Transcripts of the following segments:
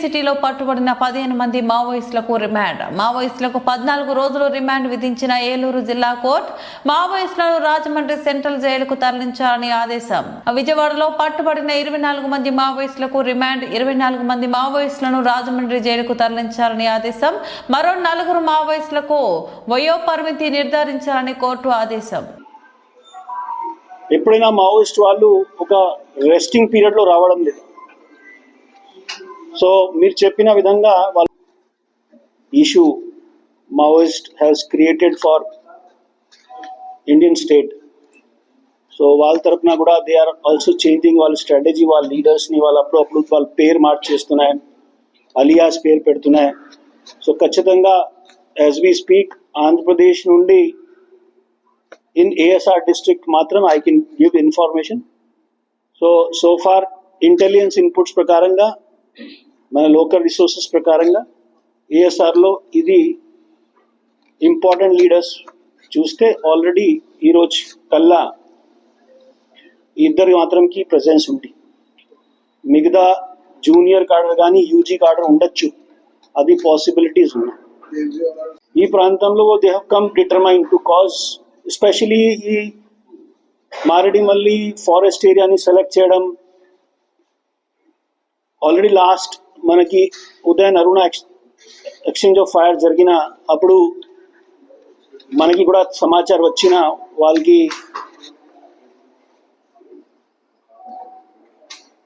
సిటీలో పట్టుబడిన 15 మంది మావోయిస్టులకు రిమాండ్. మావోయిస్టులకు 14 రోజులు రిమాండ్ విధించిన ఏలూరు జిల్లా కోర్టు మావోయిస్టులను రాజమండ్రి సెంట్రల్ జైలుకు తరలించాలని ఆదేశం. విజయవాడలో పట్టుబడిన 24 మంది మావోయిస్టులకు రిమాండ్. 24 మంది మావోయిస్టులను రాజమండ్రి జైలుకు తరలించాలని ఆదేశం. మరో 4 మావోయిస్టులకు వయోపరిమితి నిర్ధారించాలని కోర్టు ఆదేశం. ఎప్పుడైనా మావోయిస్ట్ వాళ్ళు ఒక రెస్టింగ్ పీరియడ్లో రావడం లేదు. సో మీరు చెప్పిన విధంగా వాళ్ళ issue Maoist has created for Indian state. So వాళ్ళ తరఫున కూడా దే ఆర్ ఆల్సో చేంజింగ్ వాళ్ళ స్ట్రాటజీ, వాళ్ళ లీడర్స్ని వాళ్ళు అప్పుడప్పుడు వాళ్ళ పేరు మార్చేస్తున్నాయి, అలియాస్ పేరు పెడుతున్నాయి. సో ఖచ్చితంగా యాజ్ వి స్పీక్ ఆంధ్రప్రదేశ్ నుండి in ASR district matram I can give information. So far intelligence inputs prakaranga mana local resources prakaranga ASR lo idi important leaders chuste already ee roj kalla iddaru matram ki presence undi. Migda junior cadre gaani UG cadre undachchu, adi possibilities unnai. Ee prantamlo they have come determined to cause especially ఈ Maredumilli forest ఏరియాని select చేయడం. Already last మనకి ఉదయన్ అరుణ exchange of fire జరిగిన అప్పుడు మనకి కూడా సమాచారం వచ్చిన వాళ్ళకి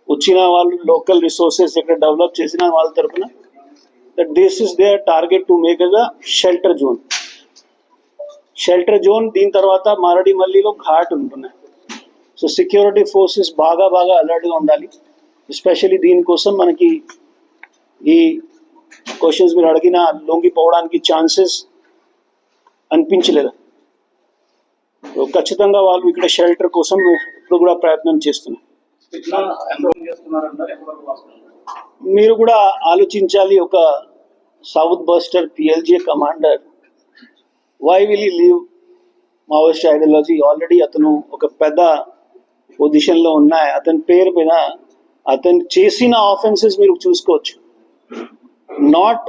వచ్చిన వాళ్ళు లోకల్ రిసోర్సెస్ ఇక్కడ డెవలప్ చేసిన వాళ్ళ తరఫున that this is there target to make yes a shelter zone. Shelter zone దీని తర్వాత మారేడుమల్లిలో ఘాట్ ఉంటున్నాయి. సో సెక్యూరిటీ ఫోర్సెస్ బాగా అలర్ట్గా ఉండాలి. ఎస్పెషల్లీ దీనికోసం మనకి ఈ క్వశ్చన్స్ మీరు అడిగిన లొంగిపోవడానికి ఛాన్సెస్ అనిపించలేదు. ఖచ్చితంగా వాళ్ళు ఇక్కడ షెల్టర్ కోసం ఇప్పుడు కూడా ప్రయత్నం చేస్తున్నారు. మీరు కూడా ఆలోచించాలి, ఒక south buster PLJ commander why will he leave Maoist ideology? Already అతను ఒక పెద్ద పొజిషన్లో ఉన్నాయి. అతని పేరు పైన అతను చేసిన ఆఫెన్సెస్ మీరు చూసుకోవచ్చు, నాట్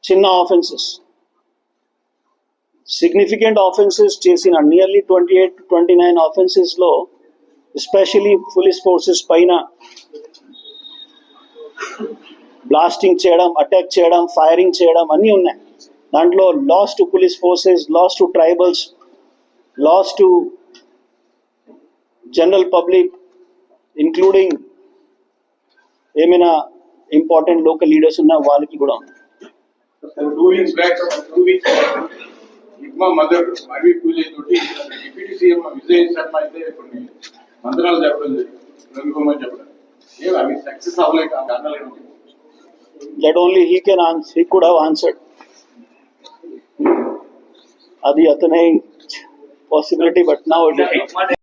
చిన్న ఆఫెన్సెస్, సిగ్నిఫికెంట్ ఆఫెన్సెస్ చేసిన నియర్లీ 28 to 29 ఆఫెన్సెస్లో ఎస్పెషలీ పోలీస్ ఫోర్సెస్ పైన బ్లాస్టింగ్ చేయడం, అటాక్ చేయడం, ఫైరింగ్ చేయడం అన్నీ ఉన్నాయి. దాంట్లో loss to police forces, loss to tribals, loss to general public, including ఏమైనా ఇంపార్టెంట్ లోకల్ లీడర్స్ ఉన్న వాళ్ళకి కూడా ఉంది. 2 weeks back, మా మదర్ అవి పూజ తోటి డిప్యూటీ సీఎం విజయ్ శర్మ అయితే కొన్ని మంత్రాలు చెప్పడం జరిగింది, చెప్పడం ఏం అవి సక్సెస్ అవ్వలేక కారణాలు. That only he can answer, he could have answered. అది అతనే పాసిబిలిటీ, బట్ నౌ ఇట్